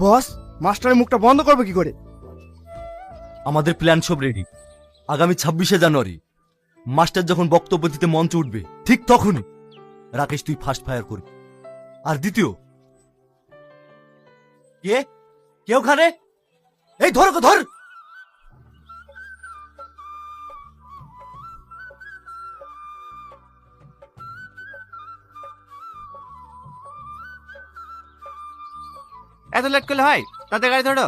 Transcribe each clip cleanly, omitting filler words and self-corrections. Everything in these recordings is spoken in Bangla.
বস, মাস্টারের মুখটা বন্ধ করবে কি করে? আমাদের প্ল্যান সব রেডি। আগামী 26শে জানুয়ারি মাস্টার যখন বক্তব্য দিতে মঞ্চে উঠবে ঠিক তখনই রাকেশ তুই ফার্স্ট ফায়ার করবি। আর দ্বিতীয় কে কে ওখানে? এই ধর ওকে, ধর। এত লেট করলে হয়? তাতে গাড়ি ধরো।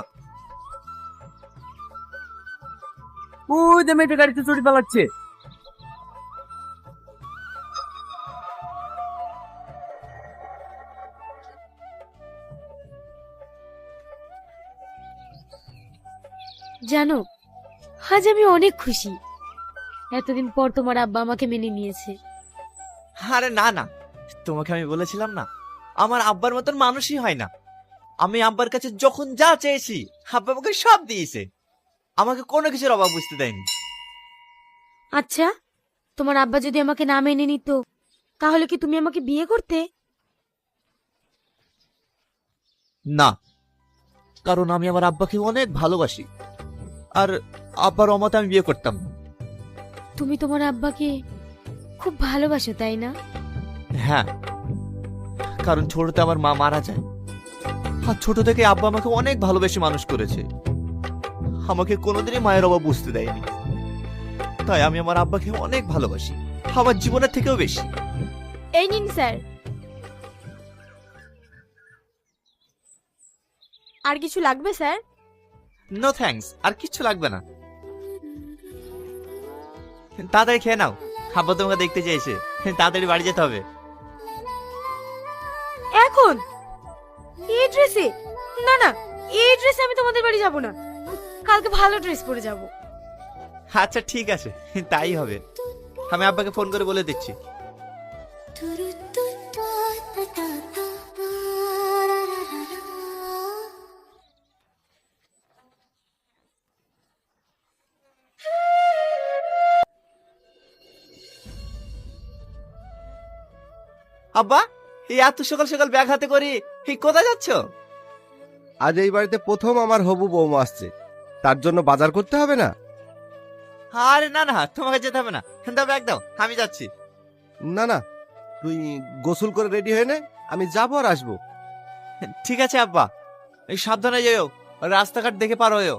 ওই যে মেয়েটা গাড়িতে চড়ে পালাচ্ছে। জানো, আজ আমি অনেক খুশি। এতদিন পর তোমার আব্বা আমাকে মেনে নিয়েছে। আরে না না, তোমাকে আমি বলেছিলাম না, আমার আব্বার মতন মানুষই হয় না। আমি আব্বার কাছে যখন যা চেয়েছি আব্বা আমাকে সব দিয়েছে। আমাকে কোনো কিছুর অভাব বুঝতে দেয়নি। আচ্ছা, তোমার আব্বা যদি আমাকে না মেনে নিত তাহলে কি তুমি আমাকে বিয়ে করতে? না, কারণ আমি আমার আব্বাকে অনেক ভালোবাসি, আর আব্বার অমতে আমি বিয়ে করতাম না। তুমি তোমার আব্বাকে খুব ভালোবাসো, তাই না? হ্যাঁ, কারণ ছোটতে আমার মা মারা যায়, আর ছোট থেকে আব্বা আমাকে অনেক ভালোবেসে মানুষ করেছে। আমাকে কোনোদিনই মায়ের অভাব বুঝতে দেয়নি। তাই আমি আমার আব্বাকে অনেক ভালোবাসি, আমার জীবনের থেকেও বেশি। এই নিন স্যার। আর কিছু লাগবে স্যার? নো থ্যাঙ্কস, আর কিচ্ছু লাগবে না। তাড়াতাড়ি খেয়ে নাও, আব্বা তোমাকে দেখতে চেয়েছে। তাড়াতাড়ি বাড়ি যেতে হবে। এখন এই ড্রেসে? না না, এই ড্রেসে আমি তোমাদের বাড়ি যাব না। কালকে ভালো ড্রেস পরে যাব। আচ্ছা ঠিক আছে, তাই হবে। আমি আব্বাকে ফোন করে বলে দিচ্ছি। আব্বা, এই এত সকাল সকাল ব্যাগ হাতে করি এই কোথায় যাচ্ছ? আজ এই বাড়িতে প্রথম আমার হবু বৌমা আসছে, তার জন্য বাজার করতে হবে না? আরে না না, তোমাকে যেতে হবে না। দাও ব্যাগ দাও, আমি যাচ্ছি। না না, তুই গোসল করে রেডি হয়ে নে, আমি যাবো আর আসবো। ঠিক আছে আব্বা, এই সাবধানে যেও, রাস্তাঘাট দেখে পার হয়েও।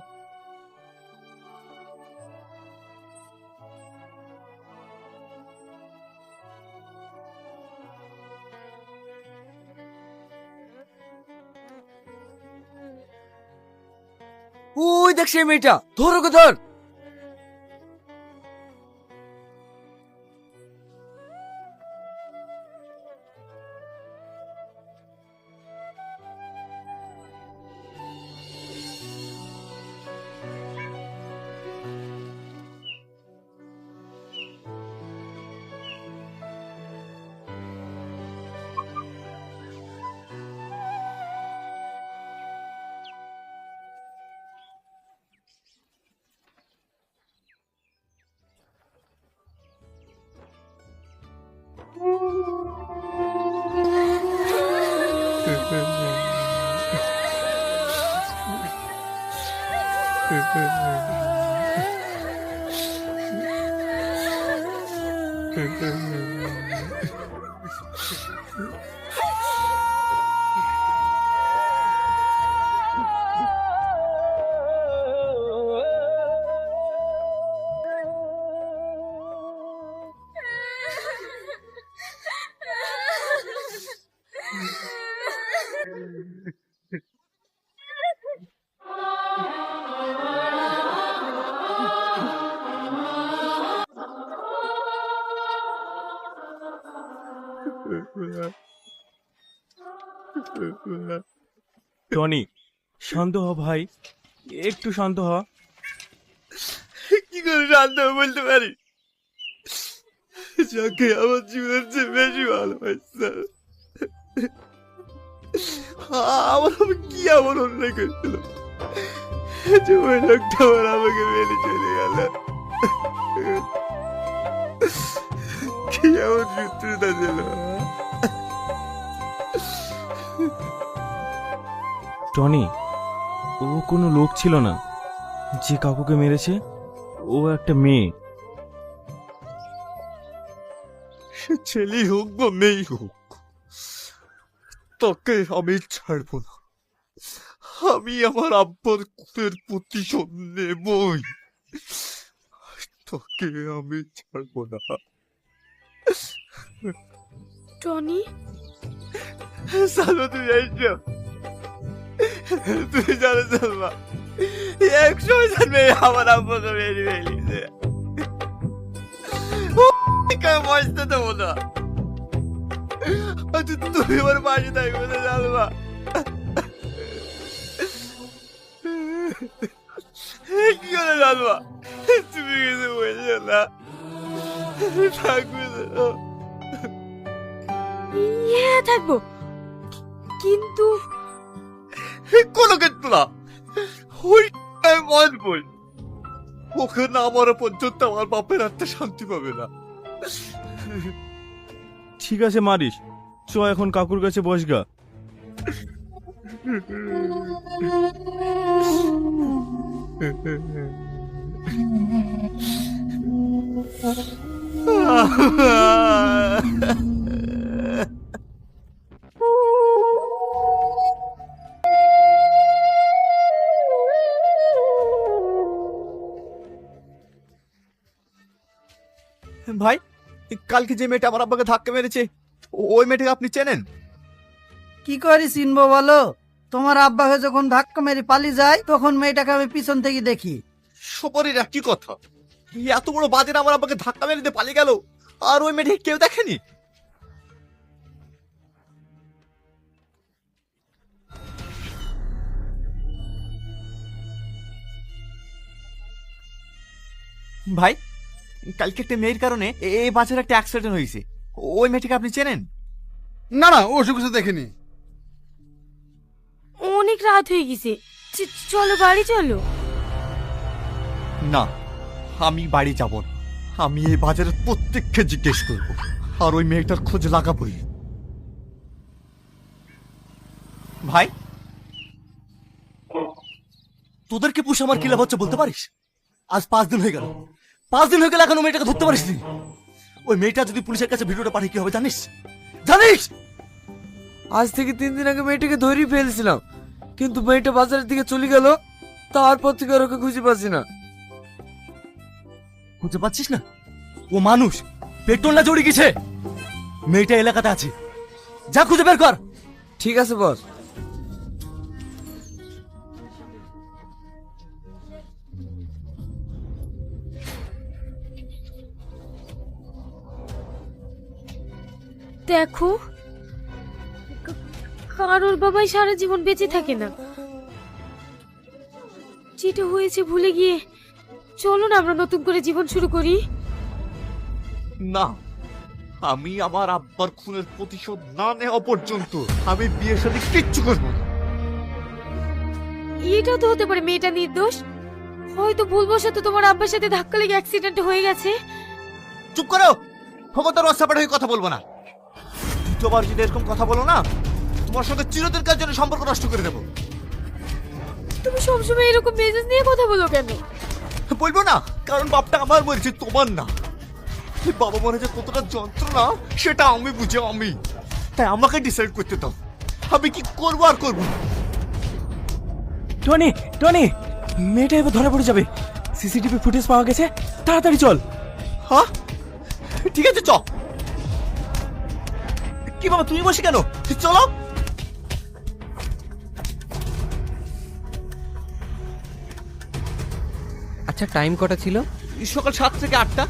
ওই দেখ সেই মেয়েটা, ধর ওকে ধর। টনি, শান্ত হ ভাই, একটু শান্ত হ। কি করে শান্ত বলতে পারি? যাকে আমার জীবনের চেয়ে বেশি ভালোবাসছে, আমার আমি কি এমন অন্যায় করেছিল যে ওই লোকটা আমার আমাকে মেনে চলে গেল? কি এমন শত্রুতা ছিল? টনি, ও কোনো লোক ছিল না, যে কাকুকে মেরেছে ও একটা মেয়ে। সে ছেলেই হোক বা মেয়েই হোক, তোকে আমি ছাড়বো না। আমি আমার আব্বার খুনের প্রতিশোধ নেবই। তোকে আমি ছাড়বো না। টনি, সালমা তুই যাইছো, তুই জানো সালমা, একশো জন্মে আমার আব্বাকে মেরে ফেলিছে। বসতে দেবো না, তুমি আমার পাশে থাকবে না সালমা। কি করে সালমা, তুমি কিছু বলছো না, থাকবে না। হ্যাঁ থাকবো, কিন্তু কোনো কিন্তু না, ওই মন বল, ওকে না মরা পর্যন্ত আমার বাপের আত্মা শান্তি পাবে না। ঠিক আছে মারিস, চ এখন কাকুর কাছে বসগা। ভাই, কালকে যে মেয়েটা আমার আব্বাকে ধাক্কা মেরেছে, ওই মেয়েটাকে আপনি চেনেন? কি করে চিনবো বলো? তোমার আব্বাকে যখন ধাক্কা মেরে পালিয়ে যায় তখন মেয়েটাকে আমি পিছন থেকে দেখি। সবারই একই কথা, এত বড় বাজেট আমার আব্বাকে ধাক্কা মেরে দিয়ে পালিয়ে গেল, আর ওই মেয়েটাকে কেউ দেখেনি। ভাই, কালকে একটা মেয়ের কারণে এই বাজারে একটা অ্যাক্সিডেন্ট হয়েছে, ওই মেয়েটাকে আপনি চেনেন? না না, ও সব কিছু দেখিনি। অনেক রাত হয়ে গেছে, চলো বাড়ি চলো। না, আমি বাড়ি যাব না। আমি এই বাজারের প্রত্যেককে জিজ্ঞেস করব, আর ওই মেয়েটার খোঁজ লাগাবই। ভাই, তোদেরকে পুষে আমার কি লাভ হচ্ছে বলতে পারিস? আজ 5 দিন হয়ে গেল, 5 দিন হয়ে গেল এখনো মেয়েটাকে ধরতে পারিস নি। ওই মেয়েটা যদি পুলিশের কাছে ভিডিওটা পাঠিয়ে কি হবে জানিস? জানিস? আজ থেকে 3 দিন আগে মেয়েটাকে ধরেই ফেলছিলাম, কিন্তু মেয়েটা বাজারের দিকে চলে গেল, তারপর থেকে আর ওকে খুঁজে পাচ্ছি না। খুঁজে পাচ্ছিস না? ও মানুষ, পেট্রোল না জড়িয়ে গেছে। মেয়েটা এলাকাতে আছে, যা খুঁজে বের কর। ঠিক আছে বস। দেখো, কারোর বাবাই সারা জীবন বেঁচে থাকে না। যেটা হয়েছে ভুলে গিয়ে চলো না আমরা নতুন করে জীবন শুরু করি। না, আমি আমার আব্বার খুনের প্রতিশোধ না নেওয়া পর্যন্ত আমি বিয়ের সাথে কিচ্ছু করব না। এটাও তো হতে পারে মেয়েটা নির্দোষ, হয়তো ভুলবশত তোমার আব্বার সাথে ধাক্কা লেগে অ্যাক্সিডেন্ট হয়ে গেছে। চুপ করো, খবরদার রাস্তাপাট হয়ে কথা বলবো না। দ্বিতীয়বার যদি এরকম কথা বলো না, তোমার সঙ্গে চিরদিনকার জন্য সম্পর্ক নষ্ট করে দেবো। তুমি সবসময় এরকম মেজাজ নিয়ে কথা বলো কেন? বলবো না, কারণ বাপটা আমার মরেছে, তোমার না। এই বাবা মনে যে কতটা যন্ত্রণা সেটা আমি বুঝি, আমি তাই আমাকে ডিসাইড করতে দাও, আমি কি করবো আর করবো। টনি, টনি, মেয়েটা এবার ধরা পড়ে যাবে। সিসিটিভি ফুটেজ পাওয়া গেছে, তাড়াতাড়ি চল। হ্যাঁ ঠিক আছে, চ। কি বাবা তুমি বসে কেন, চলো। আচ্ছা টাইম কটা ছিল? সকাল 7 থেকে 8টা।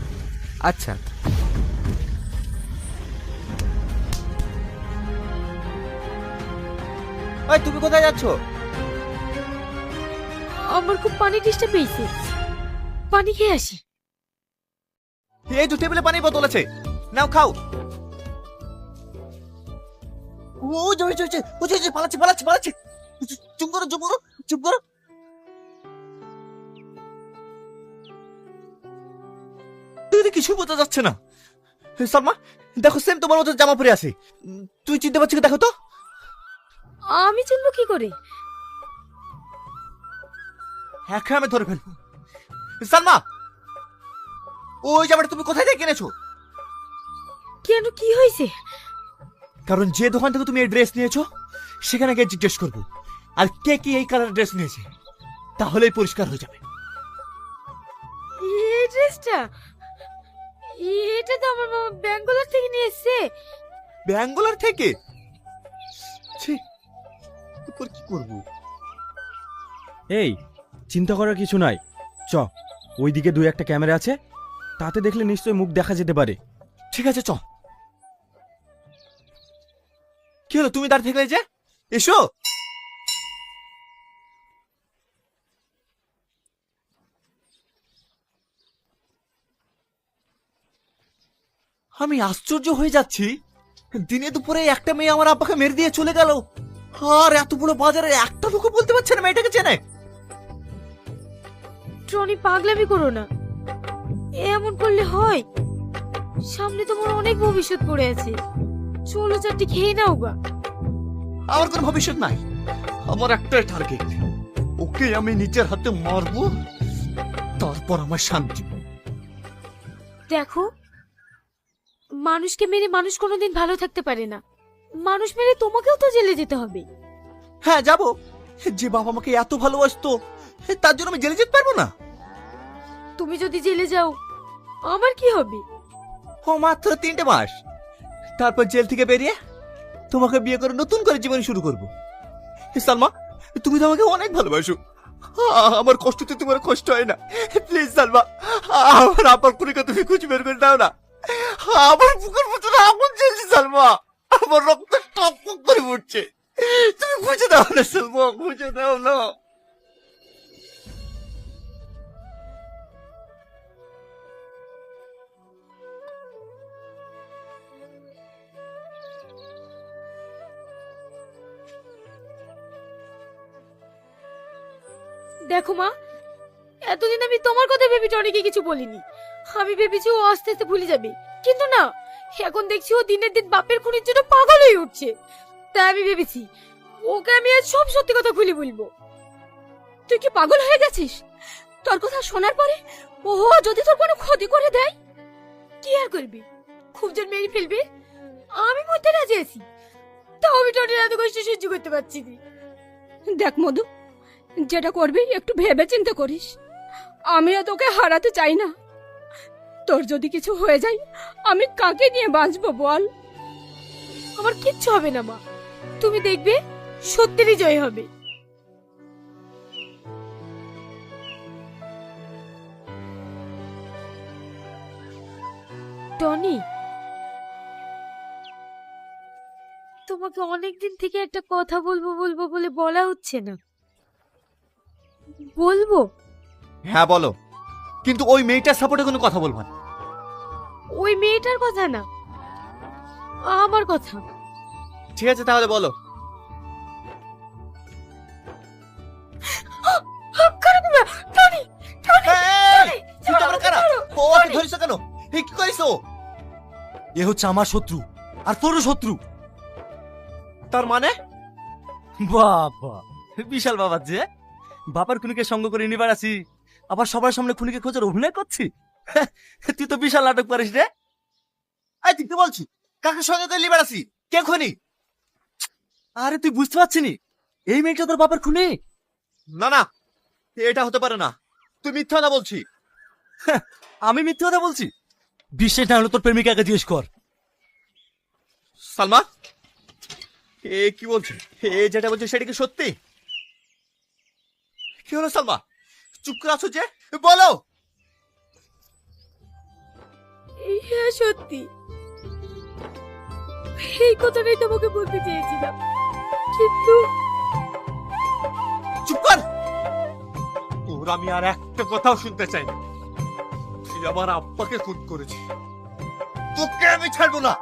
আচ্ছা। এই তুমি কোথায় যাচ্ছ? আমার খুব পানি ডিস্টার্ব পেয়েছে, পানি খেয়ে আসি। এই তো টেবিলে পানির বোতল আছে, নাও খাও। ও জয় জয় জয়, ও জয় জয়, পালাচ্ছে পালাচ্ছে পালাচ্ছে। চুপ করো চুপ করো চুপ করো। তুই কিছু বোঝা যাচ্ছে না। সালমা দেখো, সেম তোমার মতো জামা পরে আছে, তুই চিনতে পারছিস? দেখো তো। আমি চিনবো কি করে? একা আমি ধরে ফেলবো। সালমা, ওই জামাটা তুমি কোথায় থেকে কিনেছো? কেন, কি হয়েছে? কারণ যে দোকান থেকে তুমি এই ড্রেস নিয়েছো সেখানে গিয়ে জিজ্ঞেস করবো আর কে কি এই কালার ড্রেস নিয়েছে, তাহলেই পরিষ্কার হয়ে যাবে। এই ড্রেসটা, এটা তো আমার মামা ব্যাঙ্গালোর থেকে নিয়ে এসেছে। ব্যাঙ্গালোর থেকে? ছি, এরপর কি করবো? এই, চিন্তা করার কিছু নাই। চ, ওইদিকে 2-1টা ক্যামেরা আছে, তাতে দেখলে নিশ্চয়ই মুখ দেখা যেতে পারে। ঠিক আছে, চ। কি হলো, তুমি দাঁড়িয়ে থাকলে যে? এসো। আমি আশ্চর্য হয়ে যাচ্ছি, দিনে দুপুরে একটা মেয়ে আমার আব্বাকে মেরে দিয়ে চলে গেল, আর এত বড় বাজারে একটা লোক বলতে পারছে না মেয়েটাকে চেনে। টনি, পাগলামি করো না, এমন করলে হয়? সামনে তোমার অনেক ভবিষ্যৎ পড়ে আছে, চলো চারটি খেয়ে নাও গা। আমার কোনো ভবিষ্যৎ নাই, আমার একটাই টার্গেট, ওকে আমি নিজের হাতে মারবো, তারপর আমার শান্তি। দেখো, মানুষকে মেরে মানুষ কোনোদিন ভালো থাকতে পারে না, মানুষ মেরে তোমাকেও তো জেলে যেতে হবে। হ্যাঁ যাবো, যে বাবা আমাকে এত ভালোবাসতো তার জন্য আমি জেলে যেতে পারবো না? তুমি যদি জেলে যাও আমার কি হবে? ও মাত্র 3টে মাস, তারপর জেল থেকে বেরিয়ে তোমাকে বিয়ে করে নতুন করে জীবন শুরু করবো। সালমা, তুমি তো আমাকে অনেক ভালোবাসো, আমার কষ্টতে তোমার কষ্ট হয় না। প্লিজ সালমা, আমার আপার পরীক্ষা তুমি খুঁজে বের করে দাও না, আমার বুকের ভিতরে আগুন জ্বলছে সালমা, আমার রক্ত টক টক করে উঠছে, তুমি খুঁজে দাও না সালমা, খুঁজে দাও না। দেখো মা, এতদিন আমি তোমার কথা ভেবে টনিকে কিছু বলিনি, আমি ভেবেছি ও আস্তে আস্তে ভুলে যাবে, কিন্তু না, এখন দেখছি ও দিনের দিন বাপের খুনির জন্য পাগল হয়ে উঠছে। তাই আমি ভেবেছি ওকে আমি আজ সব সত্যি কথা খুলে বলবো। তুই কি পাগল হয়ে গেছিস? তোর কথা শোনার পরে ও যদি তোর কোনো ক্ষতি করে দেয়, কি আর করবি? খুব জোর মেরে ফেলবে, আমি মরতে রাজি আছি, তাও আমি টনির এত কষ্ট সহ্য করতে পারছি না। দেখ মধু, যেটা করবি একটু ভেবে চিন্তে করিস, আমিও তোকে হারাতে চাই না। তোর যদি কিছু হয়ে যায় আমি কাকে নিয়ে বাঁচবো বল? আমার কিচ্ছু হবে না মা, তুমি দেখবে সত্যিরই জয় হবে। টনি, তোমাকে অনেকদিন থেকে একটা কথা বলবো বলবো বলে বলা হচ্ছে না, বলবো? হ্যাঁ বলো, কিন্তু ওই মেয়েটার সাপোর্টে কোনো কথা বলবো না। ওই মেয়েটার কথা না, আমার কথা। ঠিক আছে তাহলে বলো। টনি, টনি, এই, তুই তো আমার কারা? ও ওকে ধরিস কেন? এই কি করিস? এ হচ্ছে আমার শত্রু, আর তোরও শত্রু। তার মানে? বাবা, বিশাল বাবা, যে বাবার খুনিকে সঙ্গ করে নিবার আসি, আবার সবার সামনে খুনিকে খোঁজার অভিনয় করছি। তুই তো বিশাল নাটক পারিস রে। এই তুই কি বলছিস? কাকে সঙ্গে করে লিবার আসি? কে খুনি? আরে তুই বুঝতে পারছিস নি, এই মেয়েটা তোর বাবার খুনি। না না, এটা হতে পারে না, তুই মিথ্যা না বলছি। আমি মিথ্যে কথা বলছি? বিশ্বাস না হলে তোর প্রেমিকাকে জিজ্ঞেস কর। সালমা, এ কি বলছে? এ যেটা বলছে সেটা কি সত্যি? কি হলো সালমা, চুপ করে আছো যে? বলো। হ্যাঁ সত্যি, এই কথাটাই তোমাকে বলতে চেয়েছিলাম, কিন্তু চুপ কর, তোর আমি আর একটা কথাও শুনতে চাই না। তুই আমার আব্বাকে খুন করেছিস, তোকে আমি ছাড়বো না।